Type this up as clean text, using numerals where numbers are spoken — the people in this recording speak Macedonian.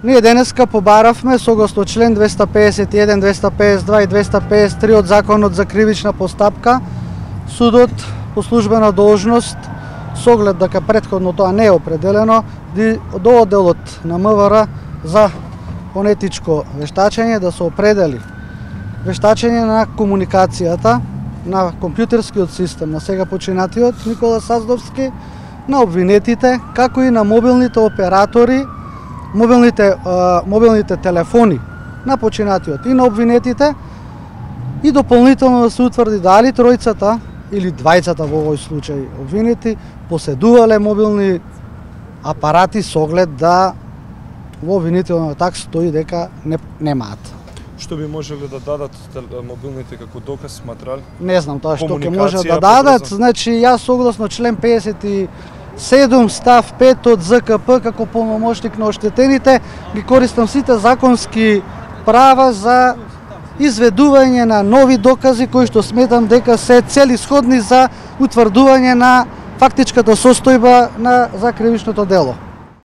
Ние денеска побаравме согласно член 251, 252 и 253 од Законот за кривична постапка, судот по службена должност, со оглед дека претходно тоа не е определено, до одделот на МВР за фонетичко вештачење да се определи вештачење на комуникацијата на компјутерскиот систем на сега починатиот Никола Саздовски, на обвинетите, како и на мобилните оператори, мобилните телефони на починатиот и на обвинетите, и дополнително да се утврди дали тројцата или двајцата во овој случај обвинети поседувале мобилни апарати со оглед да во обвинителниот акт стои дека немаат. Што би можеле да дадат мобилните како доказ, материјал? Не знам тоа што ќе може да дадат. Значи, јас согласно член 57 став 5 од ЗКП како полномошник на оштетените ги користам сите законски права за изведување на нови докази кои што сметам дека се целисходни за утврдување на фактичката состојба за кривичното дело.